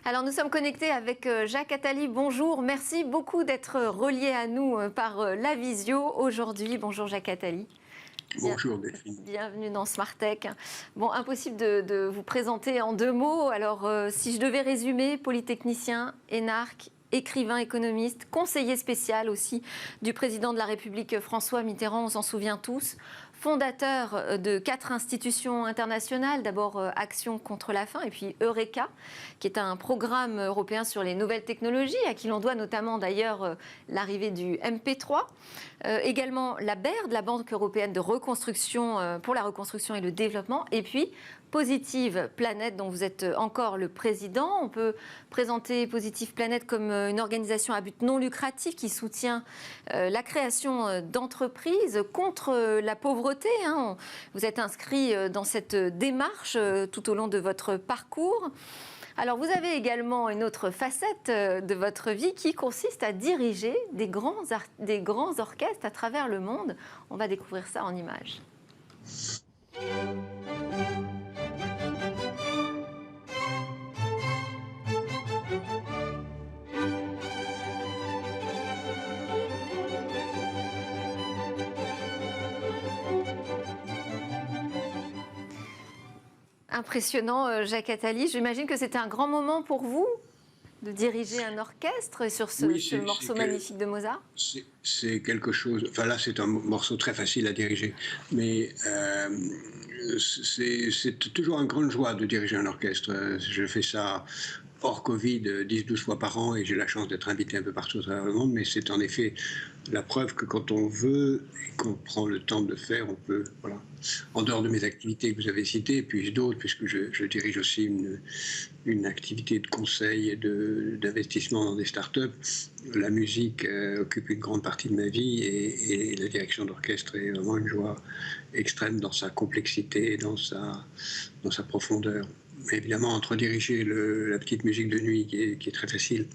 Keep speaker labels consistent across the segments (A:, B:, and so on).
A: Alors nous sommes connectés avec Jacques Attali. Bonjour, merci beaucoup d'être relié à nous par la visio aujourd'hui. Bonjour Jacques Attali.
B: Bonjour Delphine.
A: Bienvenue dans Smart Tech. Bon, impossible de vous présenter en 2 mots. Alors si je devais résumer, polytechnicien, énarque, écrivain, économiste, conseiller spécial aussi du président de la République François Mitterrand, on s'en souvient tous. Fondateur de 4 institutions internationales, d'abord Action contre la faim et puis Eureka, qui est un programme européen sur les nouvelles technologies, à qui l'on doit notamment d'ailleurs l'arrivée du MP3. Également la BERD, la Banque européenne de reconstruction pour la reconstruction et le développement, et puis Positive Planète, dont vous êtes encore le président. On peut présenter Positive Planète comme une organisation à but non lucratif qui soutient la création d'entreprises contre la pauvreté. Vous êtes inscrit dans cette démarche tout au long de votre parcours. Alors, vous avez également une autre facette de votre vie qui consiste à diriger des grands orchestres à travers le monde. On va découvrir ça en images. Impressionnant, Jacques Attali. J'imagine que c'était un grand moment pour vous de diriger un orchestre sur ce morceau magnifique de Mozart.
B: C'est quelque chose. Enfin là, c'est un morceau très facile à diriger, mais c'est toujours une grande joie de diriger un orchestre. Je fais ça hors Covid 10-12 fois par an et j'ai la chance d'être invité un peu partout à travers le monde, mais c'est en effet la preuve que quand on veut et qu'on prend le temps de le faire, on peut, voilà. En dehors de mes activités que vous avez citées, et puis d'autres, puisque je dirige aussi une activité de conseil et d'investissement dans des startups, la musique occupe une grande partie de ma vie et la direction d'orchestre est vraiment une joie extrême dans sa complexité et dans sa profondeur. Mais évidemment, entre diriger la petite musique de nuit qui est très facile,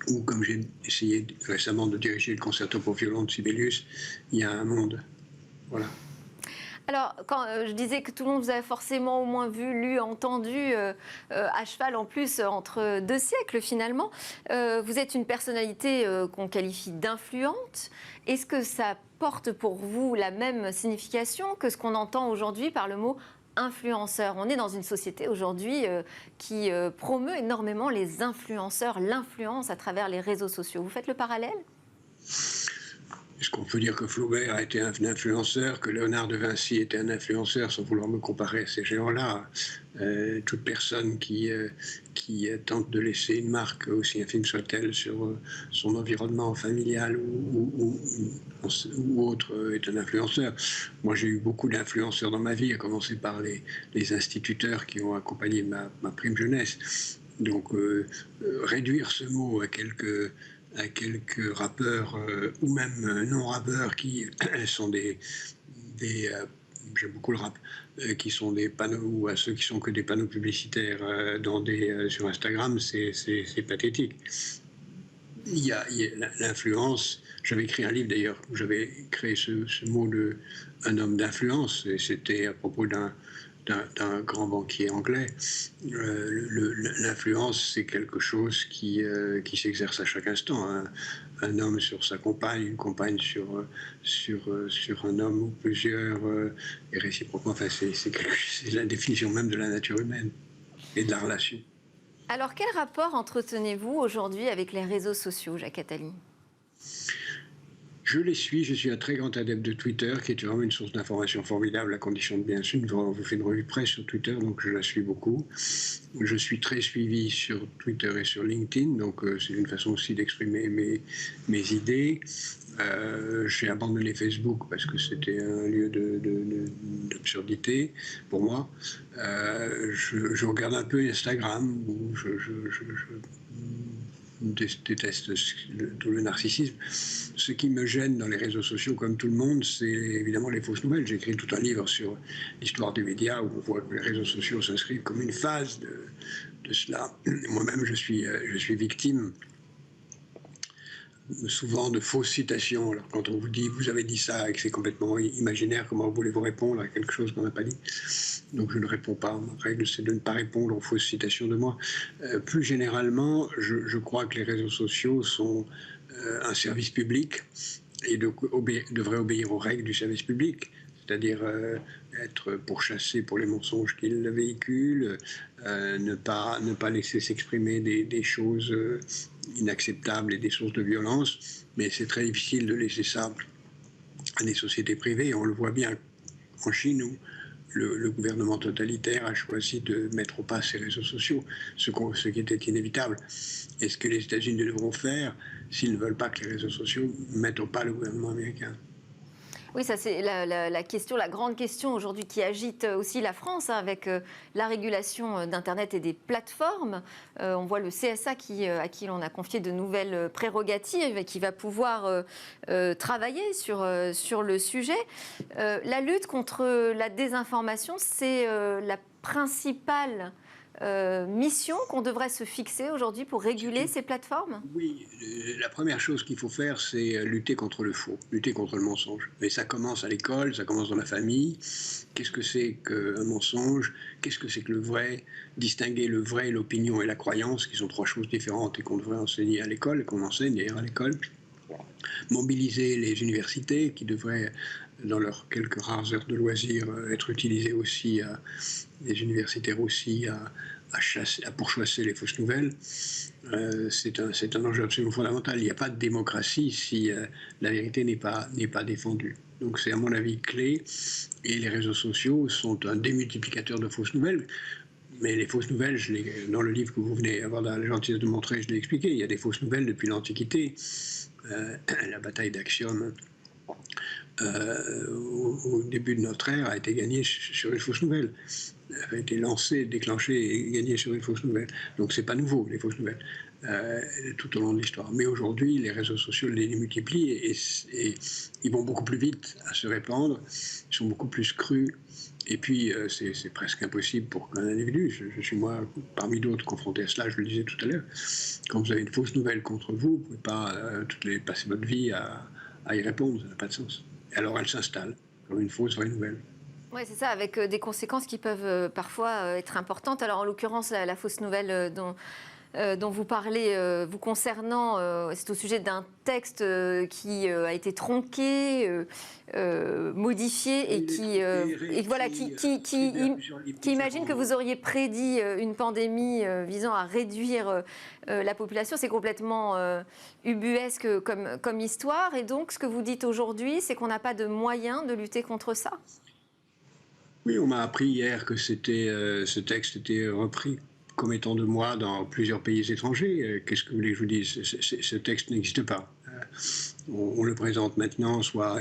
B: ou comme j'ai essayé récemment de diriger le concerto pour violon de Sibelius, il y a un monde. Voilà.
A: Alors, quand je disais que tout le monde vous a forcément au moins vu, lu, entendu, à cheval en plus, entre 2 siècles finalement, vous êtes une personnalité qu'on qualifie d'influente. Est-ce que ça porte pour vous la même signification que ce qu'on entend aujourd'hui par le mot influenceur? On est dans une société aujourd'hui qui promeut énormément les influenceurs, l'influence à travers les réseaux sociaux. Vous faites le parallèle ?
B: Est-ce qu'on peut dire que Flaubert a été un influenceur, que Léonard de Vinci était un influenceur, sans vouloir me comparer à ces géants-là? Toute personne qui tente de laisser une marque, aussi infime soit-elle, sur son environnement familial ou autre, est un influenceur. Moi, j'ai eu beaucoup d'influenceurs dans ma vie, à commencer par les instituteurs qui ont accompagné ma prime jeunesse. Donc, réduire ce mot à quelques rappeurs ou même non-rappeurs qui sont j'aime beaucoup le rap, qui sont des panneaux, ou à ceux qui sont que des panneaux publicitaires sur Instagram, c'est pathétique. Il y a l'influence. J'avais écrit un livre d'ailleurs où j'avais créé ce mot de un homme d'influence, et c'était à propos d'un grand banquier anglais. L'influence, c'est quelque chose qui s'exerce à chaque instant. Un homme sur sa compagne, une compagne sur un homme ou plusieurs, et réciproquement. Enfin, c'est la définition même de la nature humaine et de la relation.
A: Alors, quel rapport entretenez-vous aujourd'hui avec les réseaux sociaux, Jacques Attali ?
B: Je les suis, je suis un très grand adepte de Twitter, qui est vraiment une source d'information formidable, à condition de bien suivre. On vous fait une revue de presse sur Twitter, donc je la suis beaucoup. Je suis très suivi sur Twitter et sur LinkedIn, donc c'est une façon aussi d'exprimer mes idées. J'ai abandonné Facebook parce que c'était un lieu d'absurdité pour moi. Je regarde un peu Instagram, où je déteste tout le narcissisme. Ce qui me gêne dans les réseaux sociaux, comme tout le monde, c'est évidemment les fausses nouvelles. J'ai écrit tout un livre sur l'histoire des médias, où on voit que les réseaux sociaux s'inscrivent comme une phase de cela. Moi-même, je suis victime souvent de fausses citations. Alors quand on vous dit vous avez dit ça et que c'est complètement imaginaire, comment voulez-vous répondre à quelque chose qu'on n'a pas dit? Donc je ne réponds pas. Ma règle, c'est de ne pas répondre aux fausses citations de moi. Plus généralement, je crois que les réseaux sociaux sont un service public et devraient obéir aux règles du service public, c'est-à-dire être pourchassé pour les mensonges qu'ils véhiculent, ne pas laisser s'exprimer des choses inacceptables et des sources de violence, mais c'est très difficile de laisser ça à des sociétés privées. On le voit bien en Chine où le gouvernement totalitaire a choisi de mettre au pas ces réseaux sociaux, ce qui était inévitable. Et ce que les États-Unis devront faire s'ils ne veulent pas que les réseaux sociaux mettent au pas le gouvernement américain.
A: Oui, ça c'est la question, la grande question aujourd'hui qui agite aussi la France, hein, avec la régulation d'Internet et des plateformes. On voit le CSA à qui l'on a confié de nouvelles prérogatives et qui va pouvoir travailler sur le sujet. La lutte contre la désinformation, c'est la principale mission qu'on devrait se fixer aujourd'hui pour réguler ces plateformes?
B: Oui, la première chose qu'il faut faire, c'est lutter contre le faux, lutter contre le mensonge. Et ça commence à l'école, ça commence dans la famille. Qu'est-ce que c'est qu'un mensonge? Qu'est-ce que c'est que le vrai? Distinguer le vrai, l'opinion et la croyance, qui sont trois choses différentes et qu'on devrait enseigner à l'école, qu'on enseigne d'ailleurs à l'école. Mobiliser les universités, qui devraient, dans leurs quelques rares heures de loisirs, être utilisées aussi, les universitaires aussi, à pourchasser les fausses nouvelles. C'est un enjeu absolument fondamental. Il n'y a pas de démocratie si la vérité n'est pas défendue. Donc c'est à mon avis clé. Et les réseaux sociaux sont un démultiplicateur de fausses nouvelles. Mais les fausses nouvelles, dans le livre que vous venez avoir la gentillesse de montrer, je l'ai expliqué, il y a des fausses nouvelles depuis l'Antiquité. La bataille d'Actium au début de notre ère a été gagnée sur une fausse nouvelle, a été lancée, déclenchée et gagnée sur une fausse nouvelle. Donc c'est pas nouveau, les fausses nouvelles, tout au long de l'histoire. Mais aujourd'hui, les réseaux sociaux les multiplient et ils vont beaucoup plus vite à se répandre, ils sont beaucoup plus crus. Et puis, c'est presque impossible pour qu'un individu, je suis moi, parmi d'autres, confronté à cela, je le disais tout à l'heure, quand vous avez une fausse nouvelle contre vous, vous ne pouvez pas passer votre vie à y répondre, ça n'a pas de sens. Et alors elle s'installe comme une fausse vraie nouvelle.
A: Oui, c'est ça, avec des conséquences qui peuvent parfois être importantes. Alors, en l'occurrence, la fausse nouvelle dont vous parlez vous concernant, c'est au sujet d'un texte qui a été tronqué, modifié et qui imagine que vous auriez prédit une pandémie visant à réduire la population. C'est complètement ubuesque comme histoire. Et donc, ce que vous dites aujourd'hui, c'est qu'on n'a pas de moyens de lutter contre ça?
B: Oui, on m'a appris hier que ce texte était repris comme étant de moi dans plusieurs pays étrangers. Qu'est-ce que vous voulez que je vous dise? Ce texte n'existe pas. On le présente maintenant, soit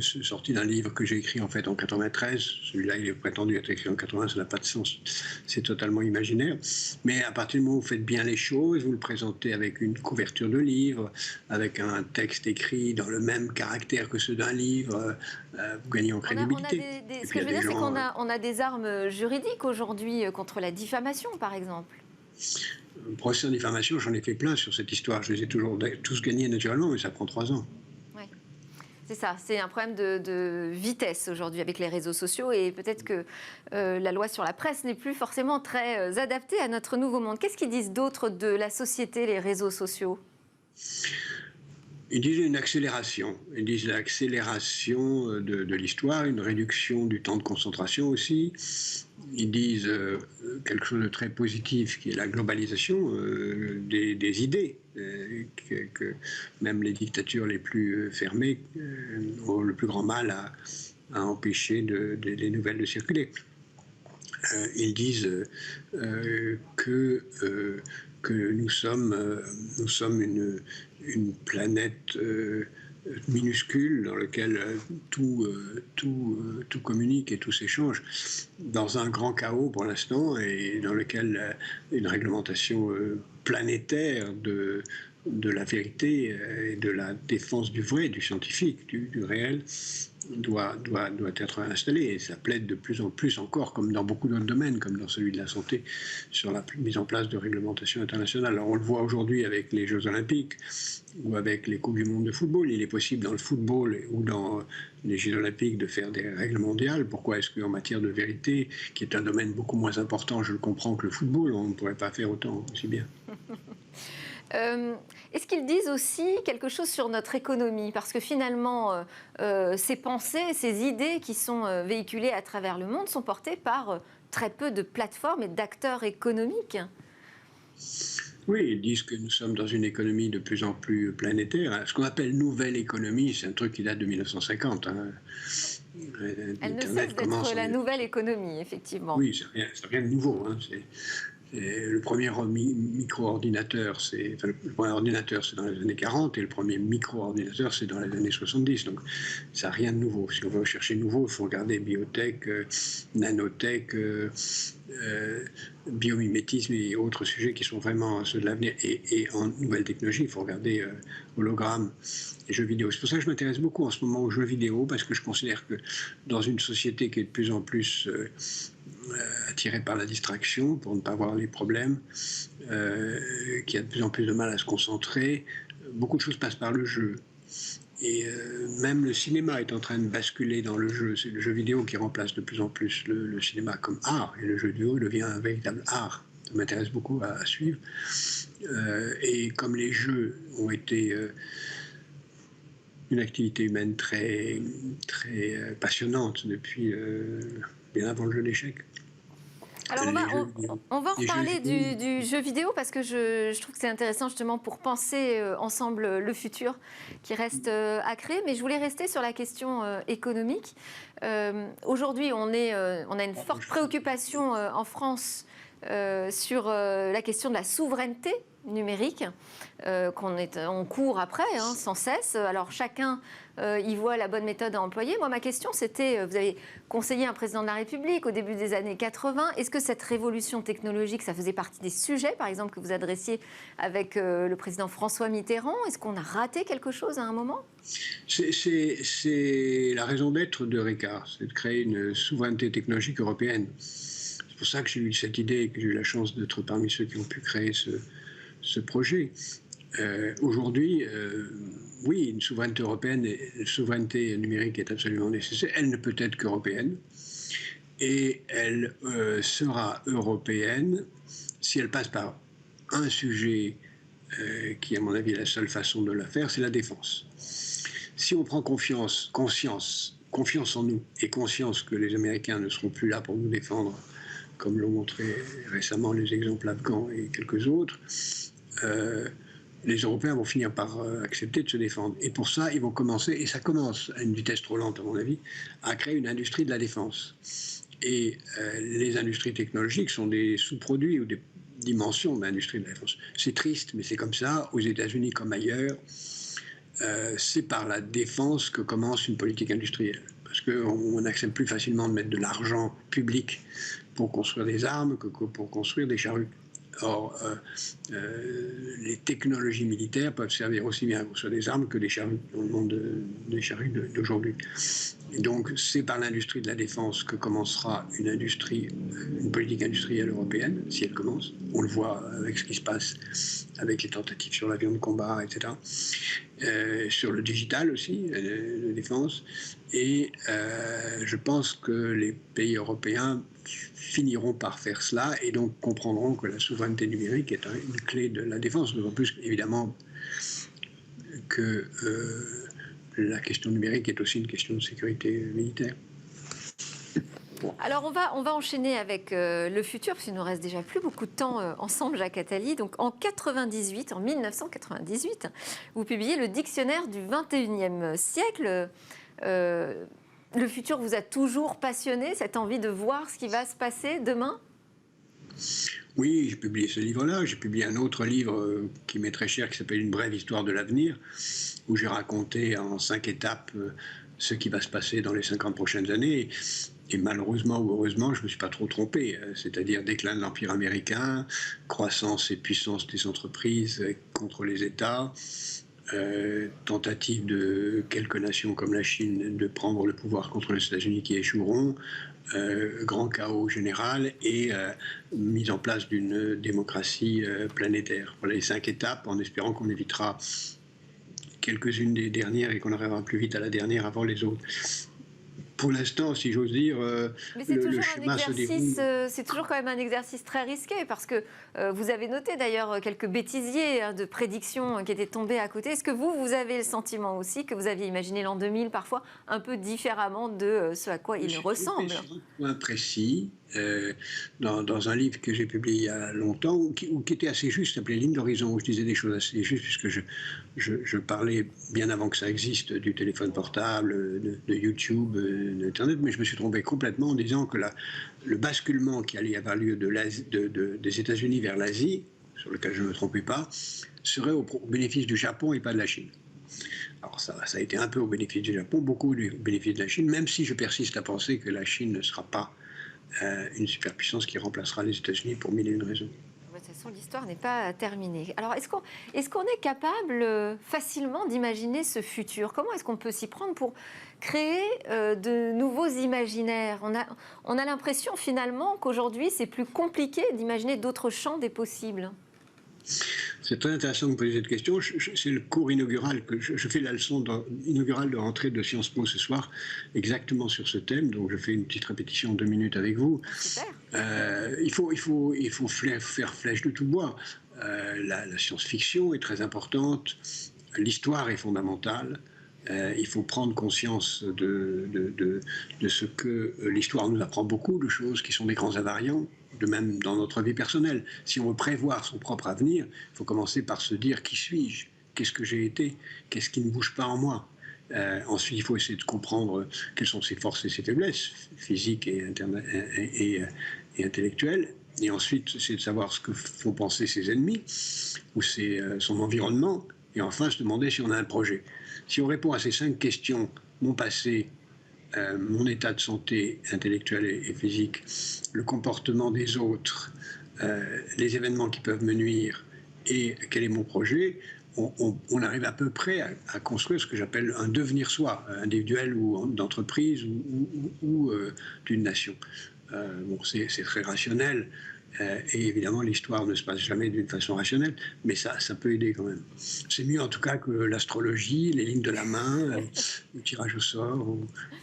B: sorti d'un livre que j'ai écrit en fait en 93. Celui-là, il est prétendu être écrit en 80, ça n'a pas de sens. C'est totalement imaginaire. Mais à partir du moment où vous faites bien les choses, vous le présentez avec une couverture de livre, avec un texte écrit dans le même caractère que ceux d'un livre, vous gagnez en crédibilité.
A: Ce que je veux dire, c'est qu'on a des armes juridiques aujourd'hui contre la diffamation, par exemple.
B: Procès en diffamation, j'en ai fait plein sur cette histoire. Je les ai tous gagnés naturellement, mais ça prend 3 ans.
A: Oui, c'est ça. C'est un problème de vitesse aujourd'hui avec les réseaux sociaux et peut-être que la loi sur la presse n'est plus forcément très adaptée à notre nouveau monde. Qu'est-ce qu'ils disent d'autre de la société, les réseaux sociaux?
B: Ils disent une accélération. Ils disent l'accélération de l'histoire, une réduction du temps de concentration aussi. Ils disent quelque chose de très positif qui est la globalisation des idées, que même les dictatures les plus fermées ont le plus grand mal à empêcher des nouvelles de circuler. Ils disent que nous sommes une planète minuscule dans laquelle tout communique et tout s'échange, dans un grand chaos pour l'instant, et dans lequel une réglementation planétaire de la vérité et de la défense du vrai, du scientifique, du réel, doit être installé. Et ça plaide de plus en plus encore, comme dans beaucoup d'autres domaines, comme dans celui de la santé, sur la mise en place de réglementations internationales. Alors on le voit aujourd'hui avec les Jeux Olympiques ou avec les Coupes du Monde de football. Il est possible dans le football ou dans les Jeux Olympiques de faire des règles mondiales. Pourquoi est-ce qu'en matière de vérité, qui est un domaine beaucoup moins important, je le comprends, que le football, on ne pourrait pas faire autant aussi bien?
A: Est-ce qu'ils disent aussi quelque chose sur notre économie? Parce que finalement, ces pensées, ces idées qui sont véhiculées à travers le monde sont portées par très peu de plateformes et d'acteurs économiques.
B: Oui, ils disent que nous sommes dans une économie de plus en plus planétaire. Ce qu'on appelle nouvelle économie, c'est un truc qui date de 1950. Hein.
A: Elle ne cesse d'être la nouvelle économie, effectivement.
B: Oui, c'est rien de nouveau. Hein. Le premier micro-ordinateur, le premier ordinateur, c'est dans les années 40, et le premier micro-ordinateur, c'est dans les années 70. Donc, ça n'a rien de nouveau. Si on veut chercher nouveau, il faut regarder biotech, nanotech, biomimétisme et autres sujets qui sont vraiment ceux de l'avenir. Et en nouvelles technologies, il faut regarder hologramme et jeux vidéo. C'est pour ça que je m'intéresse beaucoup en ce moment aux jeux vidéo, parce que je considère que dans une société qui est de plus en plus attiré par la distraction pour ne pas voir les problèmes, qui a de plus en plus de mal à se concentrer. Beaucoup de choses passent par le jeu. Et même le cinéma est en train de basculer dans le jeu. C'est le jeu vidéo qui remplace de plus en plus le cinéma comme art. Et le jeu vidéo devient un véritable art. Ça m'intéresse beaucoup à suivre. Et comme les jeux ont été une activité humaine très, très passionnante depuis bien avant le jeu d'échecs.
A: Alors on va reparler du jeu vidéo parce que je trouve que c'est intéressant justement pour penser ensemble le futur qui reste à créer. Mais je voulais rester sur la question économique. Aujourd'hui, on a une forte préoccupation en France sur la question de la souveraineté numérique qu'on court après sans cesse. Alors chacun y voit la bonne méthode à employer. Moi, ma question, c'était, vous avez conseillé un président de la République au début des années 80. Est-ce que cette révolution technologique, ça faisait partie des sujets, par exemple, que vous adressiez avec le président François Mitterrand? Est-ce qu'on a raté quelque chose à un moment?
B: C'est la raison d'être de Ricard, c'est de créer une souveraineté technologique européenne. C'est pour ça que j'ai eu cette idée et que j'ai eu la chance d'être parmi ceux qui ont pu créer ce projet. Aujourd'hui, oui, une souveraineté européenne, une souveraineté numérique est absolument nécessaire. Elle ne peut être qu'européenne. Et elle sera européenne si elle passe par un sujet qui, à mon avis, est la seule façon de la faire, c'est la défense. Si on prend confiance en nous et conscience que les Américains ne seront plus là pour nous défendre, comme l'ont montré récemment les exemples afghans et quelques autres, les Européens vont finir par accepter de se défendre. Et pour ça, ils vont commencer, et ça commence à une vitesse trop lente à mon avis, à créer une industrie de la défense. Et les industries technologiques sont des sous-produits ou des dimensions de l'industrie de la défense. C'est triste, mais c'est comme ça, aux États-Unis comme ailleurs. C'est par la défense que commence une politique industrielle. Parce qu'on accepte plus facilement de mettre de l'argent public pour construire des armes que pour construire des charrues. Or, les technologies militaires peuvent servir aussi bien à construire des armes que des charrues dans le monde des charrues d'aujourd'hui. Et donc, c'est par l'industrie de la défense que commencera une politique industrielle européenne, si elle commence. On le voit avec ce qui se passe avec les tentatives sur l'avion de combat, etc. Sur le digital aussi, la défense. Et je pense que les pays européens finiront par faire cela et donc comprendront que la souveraineté numérique est une clé de la défense. D'autant plus, évidemment, que la question numérique est aussi une question de sécurité militaire.
A: Alors on va enchaîner avec le futur, parce qu'il nous reste déjà plus beaucoup de temps ensemble, Jacques Attali. Donc en 1998, vous publiez le dictionnaire du 21e siècle. Le futur vous a toujours passionné, cette envie de voir ce qui va se passer demain?
B: Oui, j'ai publié ce livre-là. J'ai publié un autre livre qui m'est très cher, qui s'appelle Une brève histoire de l'avenir, où j'ai raconté en 5 étapes ce qui va se passer dans les 50 prochaines années. Et malheureusement ou heureusement, je ne me suis pas trop trompé, c'est-à-dire déclin de l'Empire américain, croissance et puissance des entreprises contre les États, tentative de quelques nations comme la Chine de prendre le pouvoir contre les États-Unis qui échoueront, grand chaos général et mise en place d'une démocratie planétaire. Voilà les 5 étapes, en espérant qu'on évitera quelques-unes des dernières et qu'on arrivera plus vite à la dernière avant les autres. Pour l'instant, si j'ose dire,
A: Mais c'est
B: le
A: toujours un
B: schéma se
A: exercice,
B: déroule.
A: c'est toujours quand même un exercice très risqué parce que vous avez noté d'ailleurs quelques bêtisiers de prédictions qui étaient tombés à côté. Est-ce que vous avez le sentiment aussi que vous aviez imaginé l'an 2000 parfois un peu différemment de ce à quoi il ressemble?
B: Sur un point précis, dans un livre que j'ai publié il y a longtemps, ou qui était assez juste, s'appelait Ligne d'horizon, où je disais des choses assez justes, puisque je parlais bien avant que ça existe du téléphone portable, de YouTube, d'Internet, mais je me suis trompé complètement en disant que le basculement qui allait avoir lieu des États-Unis vers l'Asie, sur lequel je ne me trompais pas, serait au bénéfice du Japon et pas de la Chine. Alors ça a été un peu au bénéfice du Japon, beaucoup au bénéfice de la Chine, même si je persiste à penser que la Chine ne sera pas une superpuissance qui remplacera les États-Unis pour mille et une raisons.
A: De toute façon, l'histoire n'est pas terminée. Alors, est-ce qu'on est capable facilement d'imaginer ce futur? Comment est-ce qu'on peut s'y prendre pour créer de nouveaux imaginaires? On a l'impression finalement qu'aujourd'hui, c'est plus compliqué d'imaginer d'autres champs des possibles.
B: C'est très intéressant de me poser cette question. C'est le cours inaugural que je fais la leçon inaugurale de rentrée de Sciences Po ce soir, exactement sur ce thème. Donc je fais une petite répétition en 2 minutes avec vous.
A: Super.
B: Il faut faire flèche de tout bois. La science-fiction est très importante. L'histoire est fondamentale. Il faut prendre conscience de ce que l'histoire nous apprend beaucoup de choses qui sont des grands invariants, de même dans notre vie personnelle. Si on veut prévoir son propre avenir, il faut commencer par se dire qui suis-je, qu'est-ce que j'ai été, qu'est-ce qui ne bouge pas en moi. Ensuite, il faut essayer de comprendre quelles sont ses forces et ses faiblesses, physiques et intellectuelles. Et ensuite, c'est de savoir ce que font penser ses ennemis ou son environnement. Et enfin, se demander si on a un projet. Si on répond à ces 5 questions, mon passé, mon état de santé intellectuelle et physique, le comportement des autres, les événements qui peuvent me nuire et quel est mon projet, on arrive à peu près à construire ce que j'appelle un devenir soi, individuel ou d'entreprise ou d'une nation. Bon, c'est très rationnel. Et évidemment, l'histoire ne se passe jamais d'une façon rationnelle, mais ça peut aider quand même. C'est mieux en tout cas que l'astrologie, les lignes de la main, le tirage au sort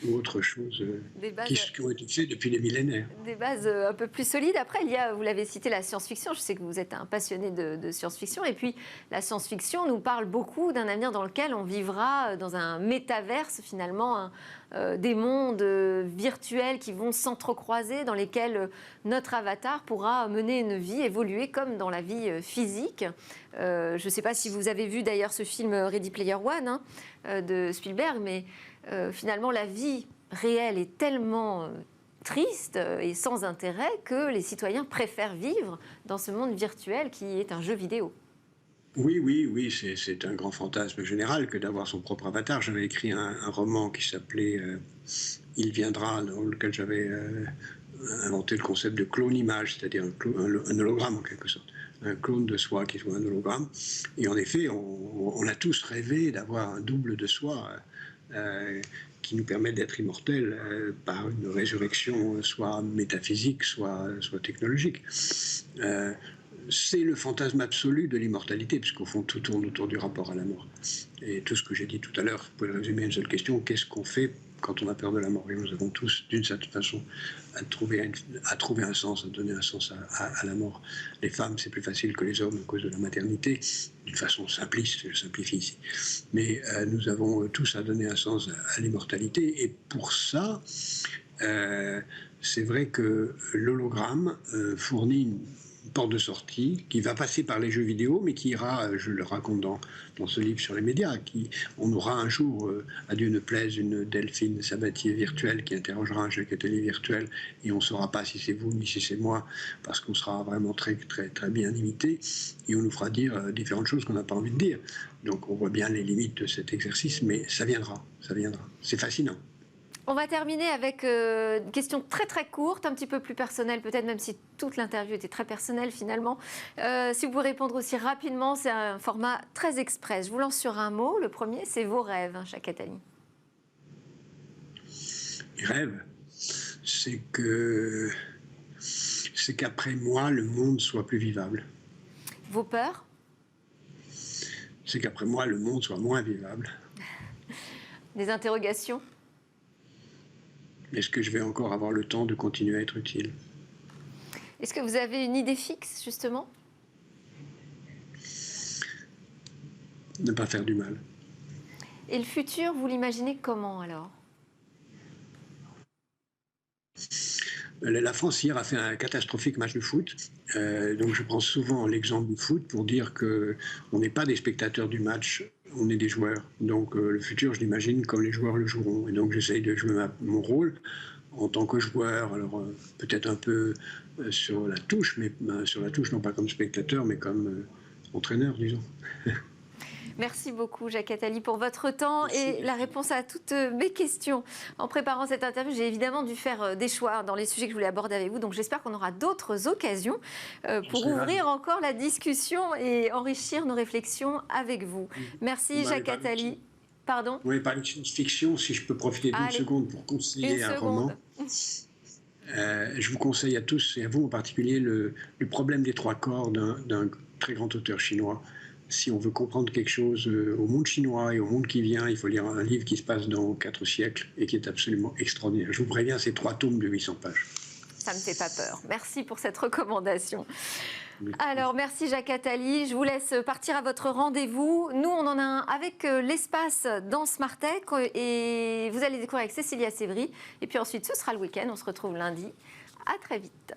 B: ou autre chose qui ont été faites depuis des millénaires.
A: Des bases un peu plus solides. Après, il y a, vous l'avez cité, la science-fiction. Je sais que vous êtes un passionné de science-fiction. Et puis, la science-fiction nous parle beaucoup d'un avenir dans lequel on vivra dans un métaverse, finalement, des mondes virtuels qui vont s'entrecroiser, dans lesquels notre avatar pourra mener une vie, évoluer comme dans la vie physique. Je ne sais pas si vous avez vu d'ailleurs ce film Ready Player One de Spielberg, mais finalement la vie réelle est tellement triste et sans intérêt que les citoyens préfèrent vivre dans ce monde virtuel qui est un jeu vidéo.
B: Oui, c'est un grand fantasme général que d'avoir son propre avatar. J'avais écrit un roman qui s'appelait Il viendra, dans lequel j'avais inventé le concept de clone-image, c'est-à-dire un hologramme en quelque sorte. Un clone de soi qui soit un hologramme. Et en effet, on a tous rêvé d'avoir un double de soi qui nous permet d'être immortels par une résurrection soit métaphysique, soit technologique. C'est le fantasme absolu de l'immortalité, puisqu'au fond, tout tourne autour du rapport à la mort. Et tout ce que j'ai dit tout à l'heure, vous pouvez le résumer à une seule question, qu'est-ce qu'on fait quand on a peur de la mort? Et nous avons tous, d'une certaine façon, à trouver un sens, à donner un sens à la mort. Les femmes, c'est plus facile que les hommes à cause de la maternité, d'une façon simpliste, je simplifie ici. Mais nous avons tous à donner un sens à l'immortalité, et pour ça, c'est vrai que l'hologramme fournit une porte de sortie qui va passer par les jeux vidéo, mais qui ira, je le raconte dans ce livre sur les médias, on aura un jour, à Dieu ne plaise, une Delphine Sabatier virtuelle qui interrogera un Jacques Attali virtuel, et on ne saura pas si c'est vous ni si c'est moi, parce qu'on sera vraiment très bien imité, et on nous fera dire différentes choses qu'on n'a pas envie de dire. Donc on voit bien les limites de cet exercice, mais ça viendra. C'est fascinant.
A: On va terminer avec une question très très courte, un petit peu plus personnelle peut-être, même si toute l'interview était très personnelle finalement. Si vous pouvez répondre aussi rapidement, c'est un format très express. Je vous lance sur un mot. Le premier, c'est vos rêves, Jacques Attali.
B: Les rêves, c'est qu'après moi, le monde soit plus vivable.
A: Vos peurs?
B: C'est qu'après moi, le monde soit moins vivable.
A: Des interrogations?
B: Est-ce que je vais encore avoir le temps de continuer à être utile?
A: Est-ce que vous avez une idée fixe, justement?
B: Ne pas faire du mal.
A: Et le futur, vous l'imaginez comment alors?
B: La France hier a fait un catastrophique match de foot. Donc je prends souvent l'exemple du foot pour dire qu'on n'est pas des spectateurs du match, on est des joueurs. Donc le futur, je l'imagine comme les joueurs le joueront. Et donc j'essaye de jouer mon rôle en tant que joueur. Alors peut-être un peu sur la touche, mais sur la touche non pas comme spectateur, mais comme entraîneur, disons.
A: Merci beaucoup, Jacques Attali, pour votre temps et la réponse à toutes mes questions. En préparant cette interview, j'ai évidemment dû faire des choix dans les sujets que je voulais aborder avec vous. Donc, j'espère qu'on aura d'autres occasions pour ouvrir encore la discussion et enrichir nos réflexions avec vous. Merci, Jacques Attali. Pardon ?
B: Oui, par une science-fiction, si je peux profiter d'une seconde pour conseiller un roman. Je vous conseille à tous, et à vous en particulier, le problème des trois corps d'un très grand auteur chinois. Si on veut comprendre quelque chose au monde chinois et au monde qui vient, il faut lire un livre qui se passe dans 4 siècles et qui est absolument extraordinaire. Je vous préviens, c'est 3 tomes de 800 pages.
A: Ça ne me fait pas peur. Merci pour cette recommandation. Alors, merci Jacques Attali. Je vous laisse partir à votre rendez-vous. nous, on en a un avec l'espace dans Smartech et vous allez découvrir avec Cécilia Sévry. Et puis ensuite, ce sera le week-end. On se retrouve lundi. À très vite.